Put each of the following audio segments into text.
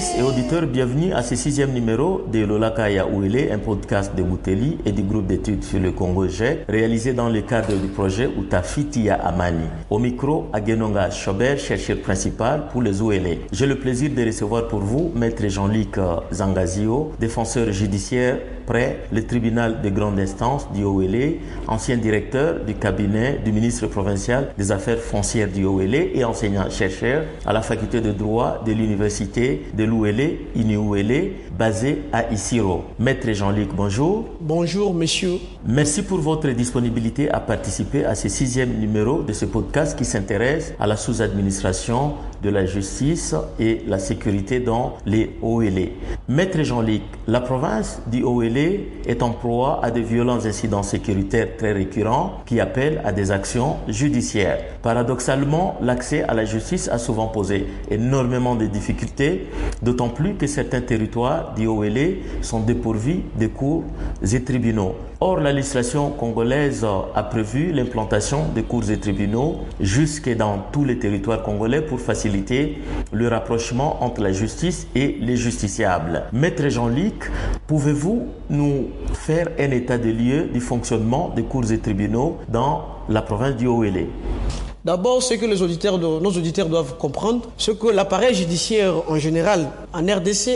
Auditrices et auditeurs, bienvenue à ce 6e numéro de Lolakaya Ouele, un podcast de Bouteli et du groupe d'études sur le Congo GEC, réalisé dans le cadre du projet Utafitia Amani. Au micro, Agenonga Schobert, chercheur principal pour les Ouele. J'ai le plaisir de recevoir pour vous Maître Jean-Luc Zangazio, défenseur judiciaire près le tribunal de grande instance du Ouele, ancien directeur du cabinet du ministre provincial des affaires foncières du Ouele et enseignant-chercheur à la faculté de droit de l'université de l'Ouele, Iniouele, basée à Isiro. Maître Jean-Luc, bonjour. Bonjour, monsieur. Merci pour votre disponibilité à participer à ce 6e numéro de ce podcast qui s'intéresse à la sous-administration de la justice et la sécurité dans les Ouele. Maître Jean-Luc, la province du Ouele est en proie à de violents incidents sécuritaires très récurrents qui appellent à des actions judiciaires. Paradoxalement, l'accès à la justice a souvent posé énormément de difficultés, d'autant plus que certains territoires du Ouele sont dépourvus de cours et tribunaux. Or, la législation congolaise a prévu l'implantation de cours et tribunaux jusque dans tous les territoires congolais pour faciliter le rapprochement entre la justice et les justiciables. Maître Jean-Luc, pouvez-vous nous faire un état des lieux du fonctionnement des cours et tribunaux dans la province du Ouele? D'abord, ce que nos auditeurs doivent comprendre, c'est que l'appareil judiciaire en général en RDC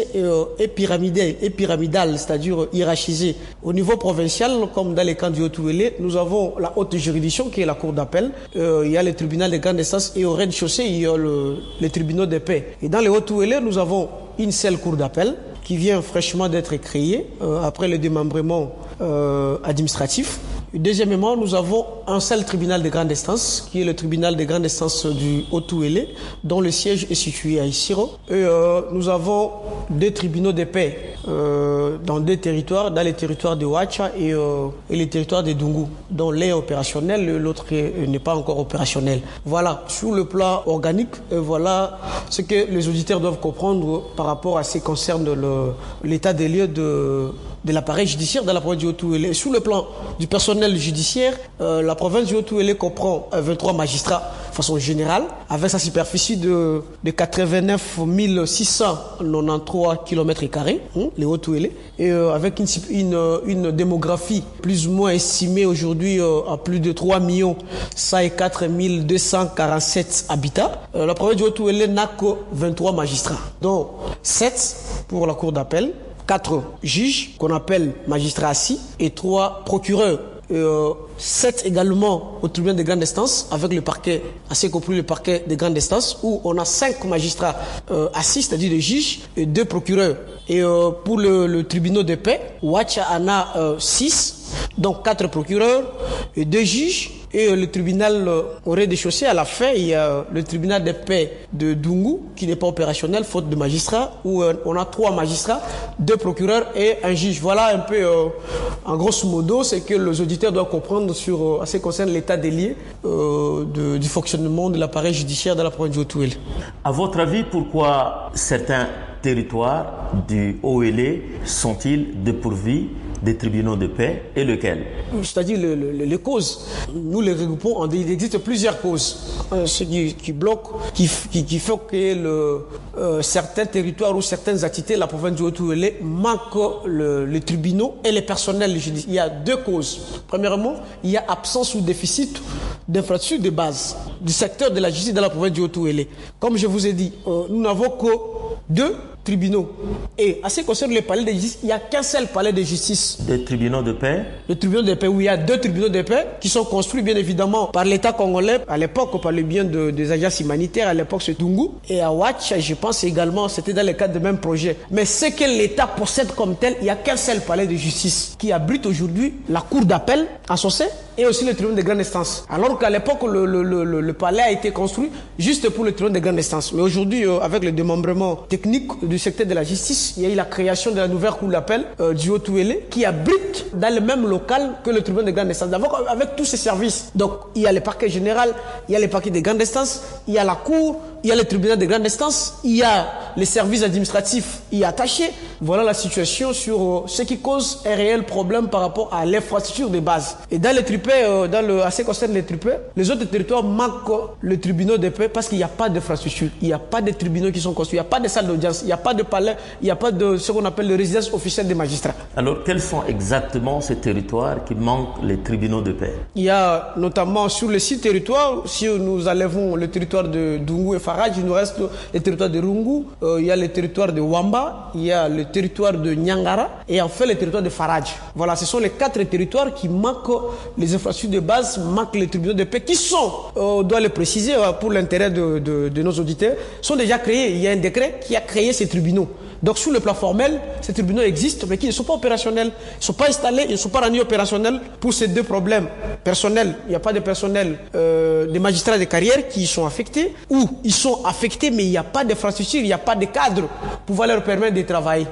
est pyramidal, c'est-à-dire hiérarchisé. Au niveau provincial, comme dans les camps du Haut-Ouele, nous avons la haute juridiction qui est la cour d'appel. Il y a le tribunal de grande instance et au rez-de-chaussée, il y a les tribunaux de paix. Et dans les Haut-Ouele, nous avons une seule cour d'appel qui vient fraîchement d'être créée après le démembrement administratif. Deuxièmement, nous avons un seul tribunal de grande instance, qui est le tribunal de grande instance du Haut-Ouele, dont le siège est situé à Isiro. Et nous avons deux tribunaux de paix dans deux territoires, dans les territoires de Ouacha et les territoires de Dungu, dont l'un est opérationnel, l'autre n'est pas encore opérationnel. Voilà, sur le plan organique, voilà ce que les auditeurs doivent comprendre par rapport à ce qui concerne l'état des lieux de l'appareil judiciaire dans la province du Haut-Ouele. Sur le plan du personnel judiciaire, la province du Haut-Ouele comprend 23 magistrats de façon générale, avec sa superficie de 89 693 km², les Haut-Ouele, et avec une démographie plus ou moins estimée aujourd'hui à plus de 3 104 247 habitants. La province du Haut-Ouele n'a que 23 magistrats, dont 7 pour la cour d'appel, 4 juges qu'on appelle magistrats assis et 3 procureurs. 7 également au tribunal de grande instance avec le parquet, assez compris le parquet de grande instance où on a 5 magistrats assis, c'est-à-dire des juges et 2 procureurs. Et pour le tribunal de paix, Ouacha en a 6, donc 4 procureurs et 2 juges. Et le tribunal au rez-de-chaussée, à la fin, il y a le tribunal de paix de Dungu, qui n'est pas opérationnel, faute de magistrats, où on a 3 magistrats, 2 procureurs et un juge. Voilà un peu, en grosso modo, c'est que les auditeurs doivent comprendre sur ce qui concerne l'état des lieux du fonctionnement de l'appareil judiciaire dans la province du Haut-Ouele. À votre avis, pourquoi certains territoires du Ouele sont-ils dépourvus des tribunaux de paix et lesquels? C'est-à-dire les causes. Nous les regroupons, il existe plusieurs causes. Ce qui bloque, qui fait que certains territoires ou certaines activités de la province du Haut-Ouele manquent les tribunaux et les personnels judiciaires. Il y a 2 causes. Premièrement, il y a absence ou déficit d'infrastructures de base du secteur de la justice dans la province du Haut-Ouele. Comme je vous ai dit, nous n'avons que 2 tribunaux. Et à ce qui concerne le palais de justice, il n'y a qu'un seul palais de justice. Des tribunaux de paix? Le tribunal de paix, où il y a 2 tribunaux de paix qui sont construits bien évidemment par l'État congolais. À l'époque, par le bien des agences humanitaires, à l'époque c'est Dungu. Et à Ouacha, je pense également, c'était dans le cadre du même projet. Mais ce que l'État possède comme tel, il n'y a qu'un seul palais de justice qui abrite aujourd'hui la cour d'appel à Sossé et aussi le tribunal de grande instance. Alors qu'à l'époque, le palais a été construit juste pour le tribunal de grande instance. Mais aujourd'hui, avec le démembrement technique du secteur de la justice, il y a eu la création de la nouvelle cour d'appel du Haut-Ouele qui abrite dans le même local que le tribunal de grande instance, avec tous ces services. Donc, il y a le parquet général, il y a le parquet de grande instance, il y a la cour, il y a le tribunal de grande instance, il y a les services administratifs y attachés. Voilà la situation sur ce qui cause un réel problème par rapport à l'infrastructure de base. Et dans les tripets, à ce qui concerne les tripets, les autres territoires manquent le tribunal de paix parce qu'il n'y a pas d'infrastructure, il n'y a pas de tribunaux qui sont construits, il n'y a pas de salle d'audience, il n'y a pas de palais, il n'y a pas de ce qu'on appelle les résidences officielles des magistrats. Alors, quels sont exactement ces territoires qui manquent les tribunaux de paix? Il y a notamment sur les 6 territoires, si nous enlevons le territoire de Dungu et Faraj, il nous reste le territoire de Rungu, il y a le territoire de Wamba, il y a le territoire de Nyangara et enfin le territoire de Faraj. Voilà, ce sont les 4 territoires qui manquent les infrastructures de base, manquent les tribunaux de paix qui sont, on doit le préciser pour l'intérêt de nos auditeurs, sont déjà créés. Il y a un décret qui a créé ces tribunaux. Donc sur le plan formel, ces tribunaux existent mais qui ne sont pas opérationnels. Ils ne sont pas installés, ils ne sont pas rendus opérationnels pour ces 2 problèmes. Personnel, il n'y a pas de personnel des magistrats de carrière qui y sont affectés, ou ils sont affectés mais il n'y a pas d'infrastructure, il n'y a pas de cadre pour pouvoir leur permettre de travailler.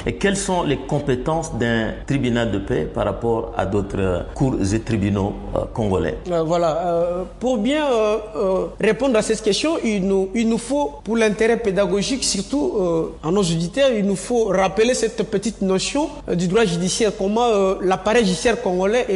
Et quelles sont les compétences d'un tribunal de paix par rapport à d'autres cours et tribunaux congolais? Pour bien répondre à cette question, il nous faut, pour l'intérêt pédagogique, surtout à nos auditeurs, il nous faut rappeler cette petite notion du droit judiciaire, comment l'appareil judiciaire congolais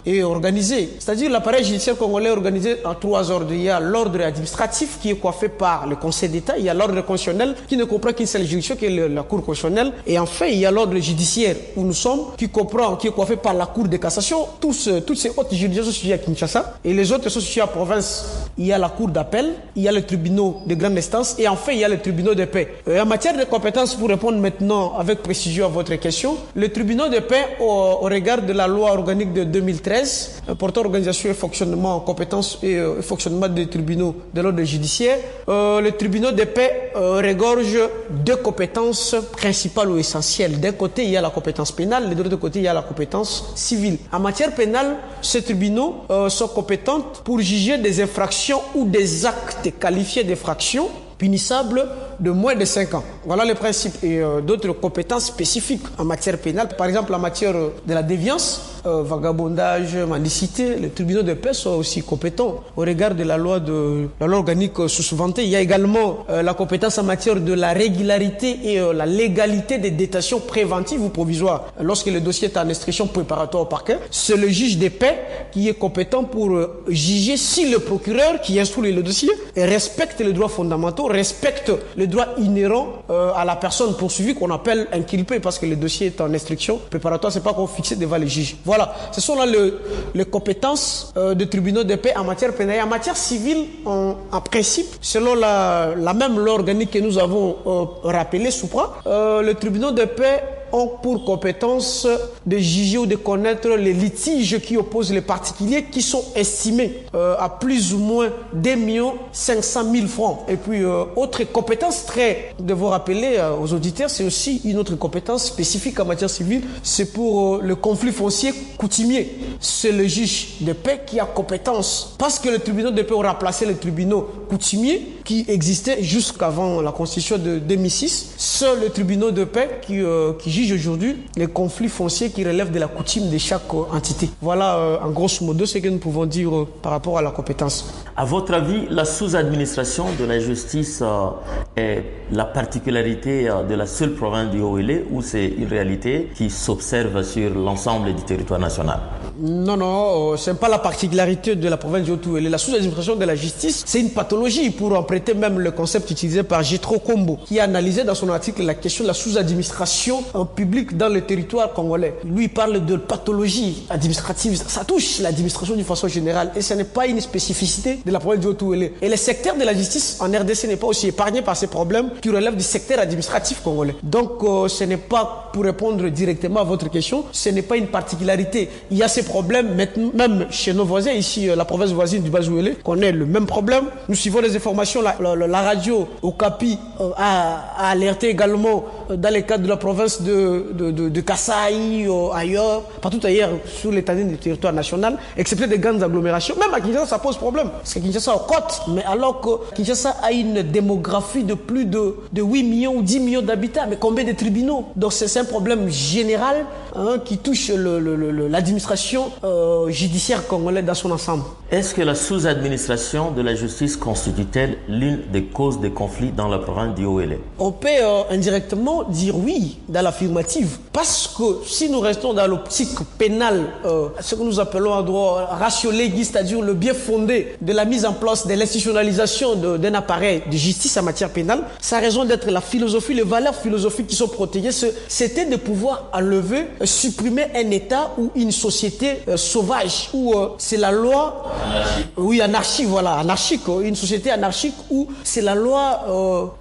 est organisé. C'est-à-dire l'appareil judiciaire congolais est organisé en 3 ordres. Il y a l'ordre administratif qui est coiffé par le Conseil d'État, il y a l'ordre constitutionnel qui ne comprend qu'une seule juridiction qui est la Cour constitutionnelle, et enfin il y a l'ordre judiciaire où nous sommes, qui est coiffé par la Cour de cassation. Toutes ces hautes juridictions sont situées à Kinshasa et les autres sont situées à province. Il y a la Cour d'appel, il y a le tribunal de grande instance et enfin il y a le tribunal de paix. En matière de compétences, pour répondre maintenant avec précision à votre question, le tribunal de paix au regard de la loi organique de 2013 portant organisation et fonctionnement, compétences et fonctionnement des tribunaux de l'ordre judiciaire, le tribunal de paix regorge 2 compétences principales ou essentielles. D'un côté, il y a la compétence pénale, de l'autre côté, il y a la compétence civile. En matière pénale, ces tribunaux sont compétents pour juger des infractions ou des actes qualifiés d'infractions punissables de moins de 5 ans. Voilà le principe. Et d'autres compétences spécifiques en matière pénale, par exemple en matière de la déviance, vagabondage, mendicité, les tribunaux de paix sont aussi compétents au regard de la loi organique sous-vantée. Il y a également la compétence en matière de la régularité et la légalité des détentions préventives ou provisoires. Lorsque le dossier est en instruction préparatoire au parquet, c'est le juge de paix qui est compétent pour juger si le procureur qui instruit le dossier respecte les droits fondamentaux, respecte les droits inhérents à la personne poursuivie qu'on appelle inculpée, parce que le dossier est en instruction préparatoire, c'est pas qu'on fixe devant les juges. Voilà, ce sont là les compétences de tribunaux de paix en matière pénale. Et en matière civile, en principe, selon la même loi organique que nous avons rappelée, Soupra, le tribunal de paix ont pour compétence de juger ou de connaître les litiges qui opposent les particuliers qui sont estimés à plus ou moins 2 500 000 francs. Et puis, autre compétence très, devons rappeler aux auditeurs, c'est aussi une autre compétence spécifique en matière civile, c'est pour le conflit foncier coutumier. C'est le juge de paix qui a compétence. Parce que le tribunal de paix aura remplacé les tribunaux coutumiers qui existaient jusqu'avant la constitution de 2006. C'est le tribunal de paix qui juge aujourd'hui les conflits fonciers qui relèvent de la coutume de chaque entité. Voilà en grosso modo ce que nous pouvons dire par rapport à la compétence. À votre avis, la sous-administration de la justice est la particularité de la seule province du Haut-Uélé ou c'est une réalité qui s'observe sur l'ensemble du territoire national? Non, ce n'est pas la particularité de la province du Haut-Uélé. La sous-administration de la justice, c'est une pathologie, pour emprunter même le concept utilisé par Jethro Kombo, qui a analysé dans son article la question de la sous-administration en public dans le territoire congolais. Lui, il parle de pathologie administrative. Ça touche l'administration d'une façon générale et ce n'est pas une spécificité de la province du Haut-Uélé. Et le secteur de la justice en RDC n'est pas aussi épargné par ces problèmes qui relèvent du secteur administratif congolais. Donc, ce n'est pas, pour répondre directement à votre question, ce n'est pas une particularité. Il y a ces problèmes, même chez nos voisins, ici, la province voisine du Bas-Uélé, connaît le même problème. Nous suivons les informations, la radio Okapi a alerté également dans le cadre de la province de Kasaï, ailleurs, partout ailleurs sur l'étendue du territoire national, excepté des grandes agglomérations. Même à Kinshasa, ça pose problème. Parce que Kinshasa est en côte, mais alors que Kinshasa a une démographie de plus de 8 millions ou 10 millions d'habitants, mais combien de tribunaux? Donc c'est un problème général qui touche l'administration l'administration judiciaire congolaise dans son ensemble. Est-ce que la sous-administration de la justice constitue-t-elle l'une des causes des conflits dans la province du Haut-Uélé? On peut indirectement dire oui dans l'affirmative, parce que si nous restons dans l'optique pénale, ce que nous appelons en droit ratio legis, c'est-à-dire le bien fondé de la mise en place de l'institutionnalisation d'un appareil de justice en matière pénale, sa raison d'être, la philosophie, les valeurs philosophiques qui sont protégées, c'était de pouvoir enlever, supprimer un État ou une société sauvage, où c'est la loi... Anarchique. Oui, anarchique, voilà, anarchique, une société anarchique où c'est la loi...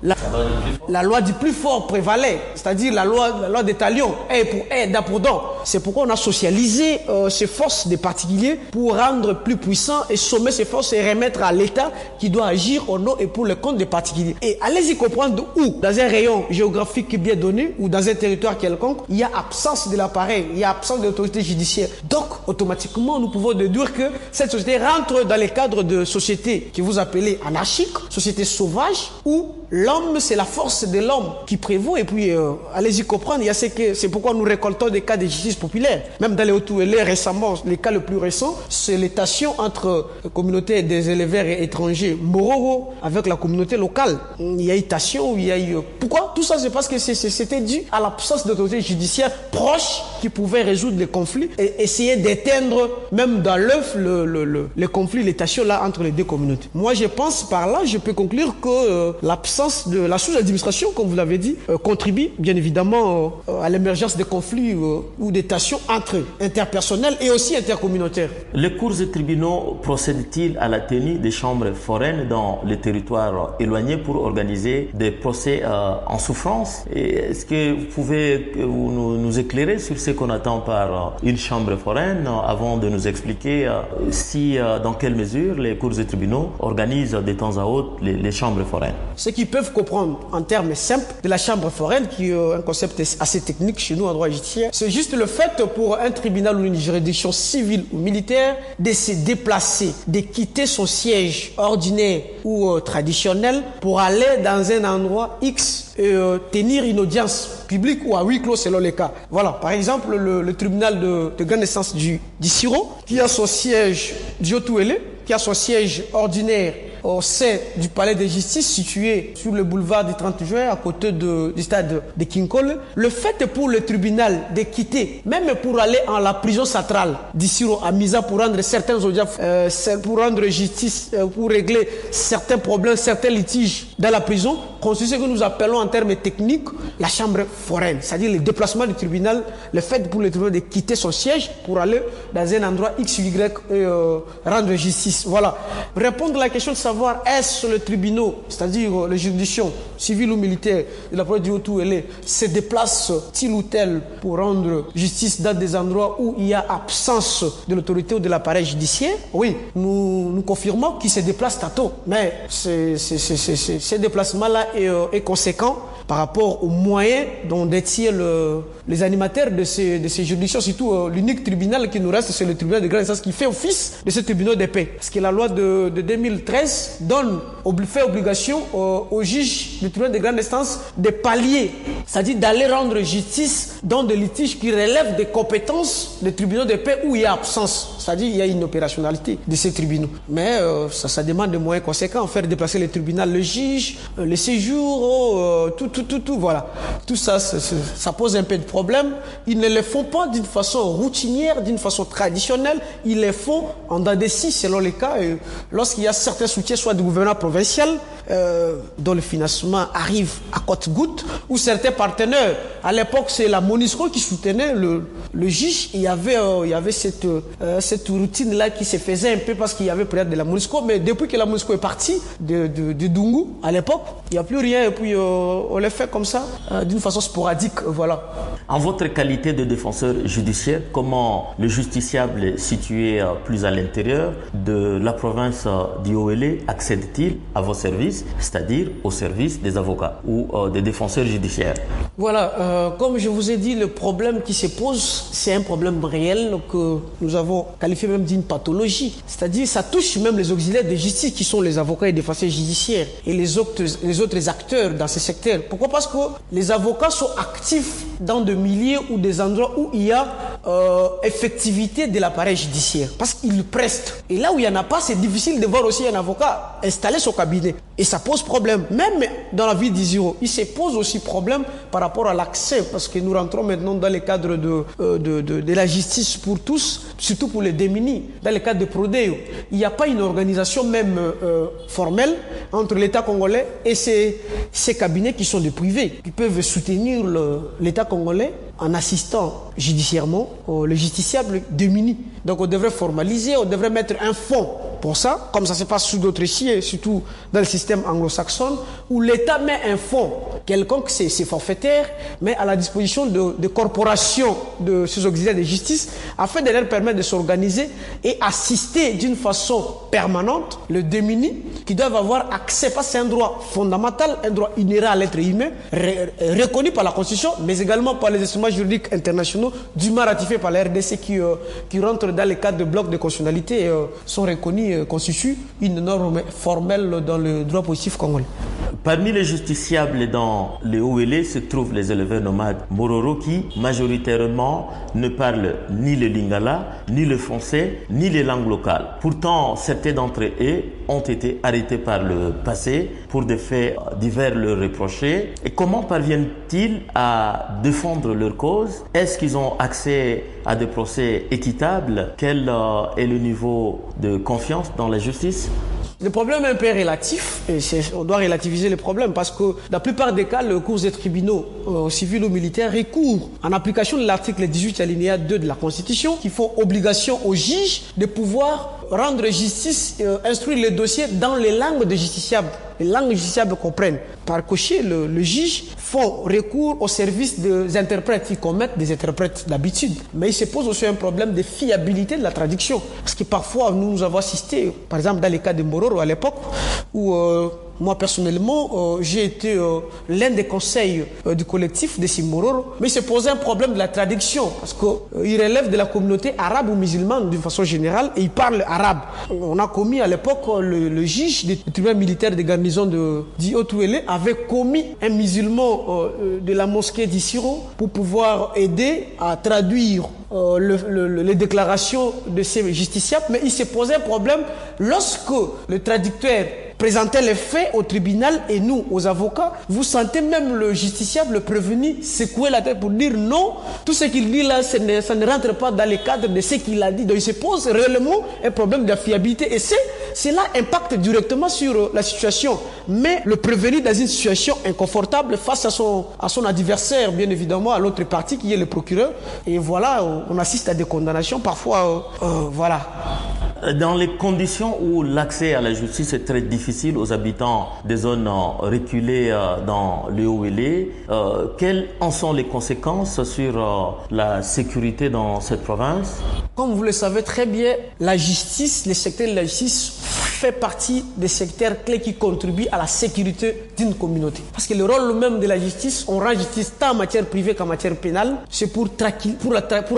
la loi du plus fort prévalait, c'est-à-dire la loi des talions, un pour un, dent pour dent. C'est pourquoi on a socialisé ces forces des particuliers pour rendre plus puissants et sommer ces forces et remettre à l'État qui doit agir au nom et pour le compte des particuliers. Et allez-y comprendre où, dans un rayon géographique bien donné ou dans un territoire quelconque, il y a absence de l'appareil, il y a absence de l'autorité judiciaire. Donc, automatiquement, nous pouvons déduire que cette société rentre dans les cadres de sociétés que vous appelez anarchiques, sociétés sauvages, où l'homme, c'est la force de l'homme qui prévaut. Et puis, allez-y comprendre, il y a c'est pourquoi nous récoltons des cas de justice populaire. Même dans les Haut-Uélé, récemment, les cas le plus récent, c'est les tensions entre la communauté des éleveurs étrangers Mororo avec la communauté locale. Il y a eu tension, il y a eu... Pourquoi? Tout ça, c'est parce que c'était dû à l'absence d'autorité judiciaire proche qui pouvait résoudre les conflits et essayer d'éteindre, même dans l'œuf, les conflits, les tensions là entre les deux communautés. Moi, je pense par là, je peux conclure que l'absence de la sous-administration, comme vous l'avez dit, contribue bien évidemment à l'émergence des conflits ou des tensions entre interpersonnelles et aussi intercommunautaires. Les cours et tribunaux procèdent-ils à la tenue des chambres foraines dans les territoires éloignés pour organiser des procès en souffrance? Est-ce que vous pouvez nous éclairer sur ce qu'on attend par une chambre foraine avant de nous expliquer dans quelle mesure les cours et tribunaux organisent de temps à autre les chambres foraines? Ce qu'ils peuvent comprendre en termes simples de la chambre foraine, qui est un concept assez technique chez nous en droit judiciaire, c'est juste le fait pour un tribunal ou une juridiction civile ou militaire de se déplacer, de quitter son siège ordinaire ou traditionnel pour aller dans un endroit X et tenir une audience publique ou à huis clos selon les cas. Voilà, par exemple, le tribunal de grande instance du Siro, qui a son siège du Haut-Uélé, qui a son siège ordinaire au sein du palais de justice situé sur le boulevard du 30 juin à côté du stade de Kinkole. Le fait pour le tribunal de quitter, même pour aller en la prison centrale d'Issiro à Misa pour rendre certaines audiences, pour rendre justice, pour régler certains problèmes, certains litiges dans la prison, constitue ce que nous appelons en termes techniques la chambre foraine, c'est-à-dire le déplacement du tribunal, le fait pour le tribunal de quitter son siège pour aller dans un endroit X, Y et rendre justice. Voilà. Répondre à la question de savoir est-ce le tribunal, c'est-à-dire les juridictions civiles ou militaires de la province du Haut-Uélé se déplacent-ils ou tel pour rendre justice dans des endroits où il y a absence de l'autorité ou de l'appareil judiciaire? Oui, nous confirmons qu'ils se déplacent tantôt, mais ce déplacement-là est conséquent par rapport aux moyens dont détiennent les animateurs de ces juridictions, surtout l'unique tribunal qui nous reste, c'est le tribunal de grande instance qui fait office de ce tribunal de paix. Parce que la loi de 2013 fait obligation aux juges du tribunal de grande instance de pallier, c'est-à-dire d'aller rendre justice dans des litiges qui relèvent des compétences des tribunaux de paix où il y a absence, c'est-à-dire il y a une opérationnalité de ces tribunaux. Mais ça demande des moyens conséquents, faire déplacer les tribunaux, le juge, les séjours, tout, voilà. Tout ça, ça pose un peu de problème. Ils ne le font pas d'une façon routinière, d'une façon traditionnelle. Ils le font en dents de scie, selon les cas. Lorsqu'il y a certains soutiens, soit du gouvernement provincial, dont le financement arrive à compte-gouttes, ou certains partenaires. À l'époque, c'est la MONUSCO qui soutenait le juge. Il y avait cette routine-là qui se faisait un peu parce qu'il y avait peut-être de la MONUSCO. Mais depuis que la MONUSCO est partie de Dungu, à l'époque, il n'y a plus rien. Et puis, on le fait comme ça, d'une façon sporadique. Voilà. En votre qualité de défenseur judiciaire, comment le justiciable situé plus à l'intérieur de la province du Haut-Uélé accède-t-il à vos services, c'est-à-dire au service des avocats ou des défenseurs judiciaires? Voilà, comme je vous ai dit, le problème qui se pose, c'est un problème réel que nous avons qualifié même d'une pathologie. C'est-à-dire, ça touche même les auxiliaires de justice qui sont les avocats et défenseurs judiciaires et les autres acteurs dans ce secteur. Pourquoi? Parce que les avocats sont actifs dans des milieux ou des endroits où il y a effectivité de l'appareil judiciaire. Parce qu'il preste. Et là où il n'y en a pas, c'est difficile de voir aussi un avocat installer son cabinet. Et ça pose problème. Même dans la vie d'Isiro, il se pose aussi problème par rapport à l'accès. Parce que nous rentrons maintenant dans le cadre de la justice pour tous, surtout pour les démunis. Dans le cadre de Prodeo, il n'y a pas une organisation même formelle entre l'État congolais et ces cabinets qui sont des privés, qui peuvent soutenir l'État congolais en assistant judiciairement le justiciable démuni. Donc on devrait formaliser, on devrait mettre un fonds pour ça, comme ça se passe sous d'autres sièges, surtout dans le système anglo-saxon, où l'État met un fonds quelconque, c'est forfaitaire, mais à la disposition de corporations de ces auxiliaires de justice, afin de leur permettre de s'organiser et assister d'une façon permanente le démuni, qui doivent avoir accès, parce que c'est un droit fondamental, un droit inhérent à l'être humain, reconnu par la Constitution, mais également par les instruments juridiques internationaux, dûment ratifiés par la RDC qui rentrent dans le cadre de blocs de constitutionnalité et sont reconnus, constituent une norme formelle dans le droit positif congolais. Parmi les justiciables dans les OLE se trouvent les éleveurs nomades Mororo qui, majoritairement, ne parlent ni le lingala, ni le français, ni les langues locales. Pourtant, certains d'entre eux ont été arrêtés par le passé pour des faits divers leur reprochés. Et comment parviennent-ils à défendre leur cause? Est-ce qu'ils ont accès à des procès équitables? Quel est le niveau de confiance dans la justice? Le problème est un peu relatif, et on doit relativiser le problème parce que dans la plupart des cas, le cours des tribunaux civils ou militaires recourt en application de l'article 18 alinéa 2 de la Constitution qui font obligation aux juges de pouvoir rendre justice, instruire les dossiers dans les langues de justiciables. Les langues justiciables comprennent. Par cocher, le juge font recours au service des interprètes. Ils commettent des interprètes d'habitude. Mais il se pose aussi un problème de fiabilité de la traduction. Parce que parfois, nous avons assisté, par exemple dans les cas de Mororo à l'époque, où moi personnellement, j'ai été l'un des conseils du collectif de Simororo, mais il se posait un problème de la traduction, parce qu'il relève de la communauté arabe ou musulmane d'une façon générale, et il parle arabe. On a commis à l'époque, le juge du tribunal militaire de garnison de Diotouélé avait commis un musulman de la mosquée d'Issiro pour pouvoir aider à traduire les déclarations de ces justiciables, mais il se posait un problème lorsque le traducteur présentait les faits au tribunal et nous, aux avocats, vous sentez même le justiciable, le prévenu, secouer la tête pour dire non, tout ce qu'il dit là, ça ne rentre pas dans le cadre de ce qu'il a dit. Donc il se pose réellement un problème de fiabilité et cela impacte directement sur la situation. Mais le prévenu dans une situation inconfortable face à son adversaire, bien évidemment, à l'autre partie qui est le procureur. Et voilà, on assiste à des condamnations parfois, voilà. Dans les conditions où l'accès à la justice est très difficile aux habitants des zones reculées dans le OLE, quelles en sont les conséquences sur la sécurité dans cette province? Comme vous le savez très bien, la justice, le secteur de la justice fait partie des secteurs clés qui contribuent à la sécurité d'une communauté. Parce que le rôle même de la justice, on rend justice tant en matière privée qu'en matière pénale, c'est pour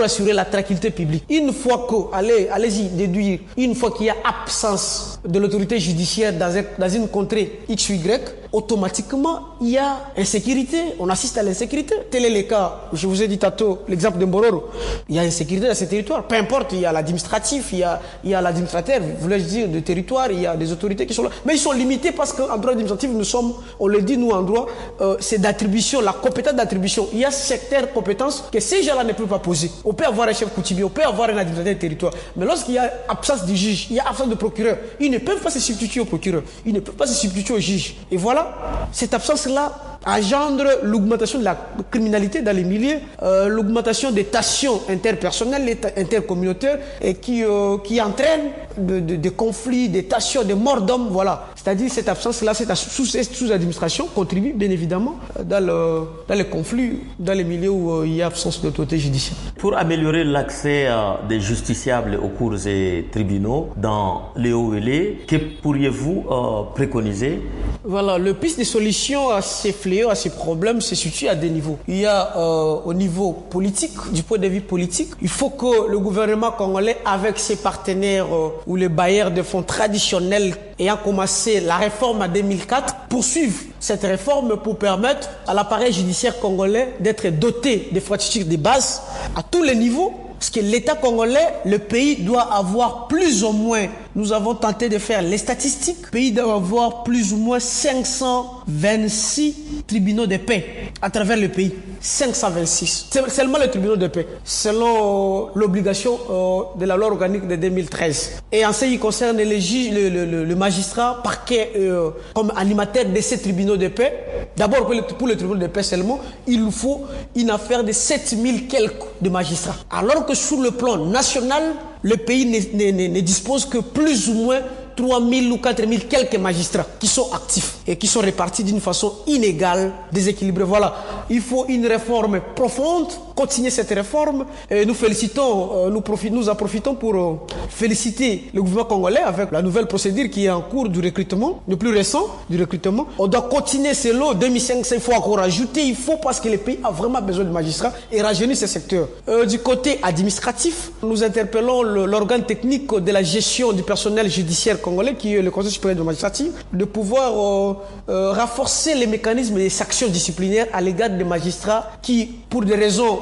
assurer la tranquillité publique. Une fois que, allez-y déduire, une fois qu'il y a absence de l'autorité judiciaire dans une contrée X ou Y, automatiquement, il y a insécurité, on assiste à l'insécurité. Tel est le cas, je vous ai dit tantôt, l'exemple de Mororo. Il y a insécurité dans ces territoires. Peu importe, il y a l'administratif, il y a l'administrateur, voulais-je dire, de territoire, il y a des autorités qui sont là. Mais ils sont limités parce qu'en droit administratif, nous sommes, on le dit nous en droit, c'est d'attribution, la compétence d'attribution. Il y a certaines compétences que ces gens-là ne peuvent pas poser. On peut avoir un chef coutumier, on peut avoir un administrateur de territoire. Mais lorsqu'il y a absence de juge, il y a absence de procureur, ils ne peuvent pas se substituer au procureur, ils ne peuvent pas se substituer au juge. Et voilà, cette absence-là engendre l'augmentation de la criminalité dans les milieux, l'augmentation des tensions interpersonnelles, intercommunautaires, et qui entraîne des conflits, des tensions, des morts d'hommes, voilà. C'est-à-dire cette absence-là, cette sous-administration contribue bien évidemment dans les conflits, dans les milieux où il y a absence d'autorité judiciaire. Pour améliorer l'accès des justiciables aux cours et tribunaux dans les OLE, que pourriez-vous préconiser? Voilà, le piste de solution à ces fléaux, à ces problèmes, se situe à deux niveaux. Il y a au niveau politique, du point de vue politique, il faut que le gouvernement congolais, avec ses partenaires ou les bailleurs de fonds traditionnels ayant commencé la réforme en 2004, poursuive cette réforme pour permettre à l'appareil judiciaire congolais d'être doté des infrastructures de base à tous les niveaux Parce que l'État congolais, le pays doit avoir plus ou moins, nous avons tenté de faire les statistiques, le pays doit avoir plus ou moins 526 tribunaux de paix à travers le pays. 526. C'est seulement les tribunaux de paix, selon l'obligation de la loi organique de 2013. Et en ce qui concerne les juges, le magistrat, parquet comme animateur de ces tribunaux de paix, d'abord pour les tribunaux de paix seulement, il nous faut une affaire de 7000 quelques de magistrats. Alors que sur le plan national, le pays ne dispose que plus ou moins 3000 ou 4000 quelques magistrats qui sont actifs et qui sont répartis d'une façon inégale, déséquilibrée. Voilà, il faut une réforme profonde, continuer cette réforme. Et nous félicitons, nous en profitons pour féliciter le gouvernement congolais avec la nouvelle procédure qui est en cours du recrutement, le plus récent du recrutement. On doit continuer ce lot, 2500, il faut encore rajouter, il faut parce que le pays a vraiment besoin de magistrats et rajeunir ce secteur. Du côté administratif, nous interpellons l'organe technique de la gestion du personnel judiciaire congolais, qui est le Conseil supérieur de la magistrature, de pouvoir renforcer les mécanismes des sanctions disciplinaires à l'égard des magistrats qui, pour des raisons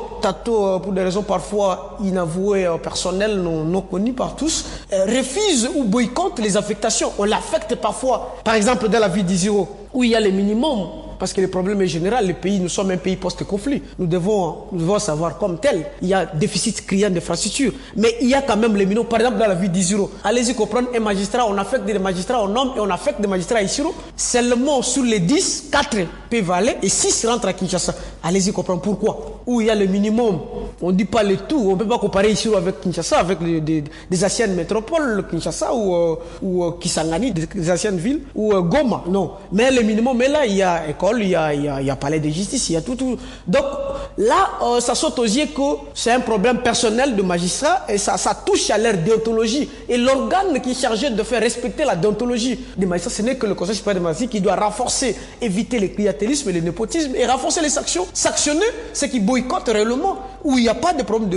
parfois inavouées, personnelles, non connues par tous, refusent ou boycottent les affectations. On l'affecte parfois, par exemple dans la ville d'Isiro, où il y a les minimums. Parce que le problème est général, le pays, nous sommes un pays post-conflit. Nous devons savoir comme tel, il y a déficit criant d'infrastructures. Mais il y a quand même les minimums. Par exemple, dans la ville d'Isiro, allez-y comprendre, un magistrat, on affecte des magistrats au nombre et on affecte des magistrats à Isiro. Seulement sur les 10, 4 peuvent aller et 6 rentrent à Kinshasa. Allez-y comprendre pourquoi. Où il y a le minimum, on ne dit pas le tout. On ne peut pas comparer Isiro avec Kinshasa, avec des anciennes métropoles, Kinshasa ou Kisangani, des anciennes villes, ou Goma. Non. Mais le minimum est là, il y a école. Il y a palais de justice, il y a tout. Donc là, ça saute aux yeux que c'est un problème personnel de magistrat et ça touche à leur déontologie. Et l'organe qui est chargé de faire respecter la déontologie des magistrats, ce n'est que le Conseil supérieur de la magistrature qui doit renforcer, éviter le clientélisme et le népotisme et renforcer les sanctions. Sanctionner ceux qui boycottent réellement, où il n'y a pas de problème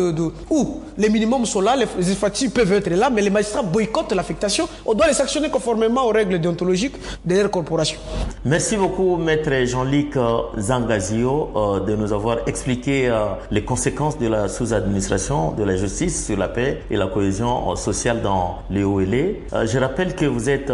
où les minimums sont là, les infractions peuvent être là, mais les magistrats boycottent l'affectation. On doit les sanctionner conformément aux règles déontologiques de leur corporation. Merci beaucoup, maître Jean-Luc Zangazio, de nous avoir expliqué les conséquences de la sous-administration de la justice sur la paix et la cohésion sociale dans les OLA. Je rappelle que vous êtes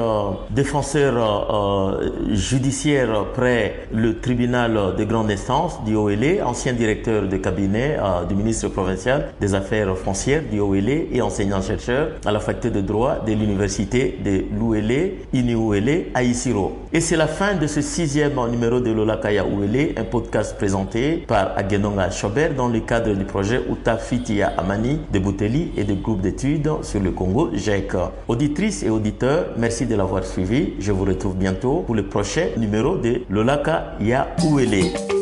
défenseur judiciaire près le tribunal de grande instance du OLA, ancien directeur de cabinet du ministre provincial des affaires foncières du OLA et enseignant-chercheur à la faculté de droit de l'université de l'OLA, INI-OLA à Isiro. Et c'est la fin de ce 6e numéro de Lolakaya OLA, un podcast présenté par Agenonga Chobert dans le cadre du projet Uta Fitia Amani de Bouteli et de groupe d'études sur le Congo, GEC. Auditrices et auditeurs, merci de l'avoir suivi. Je vous retrouve bientôt pour le prochain numéro de Lolakaya OLA.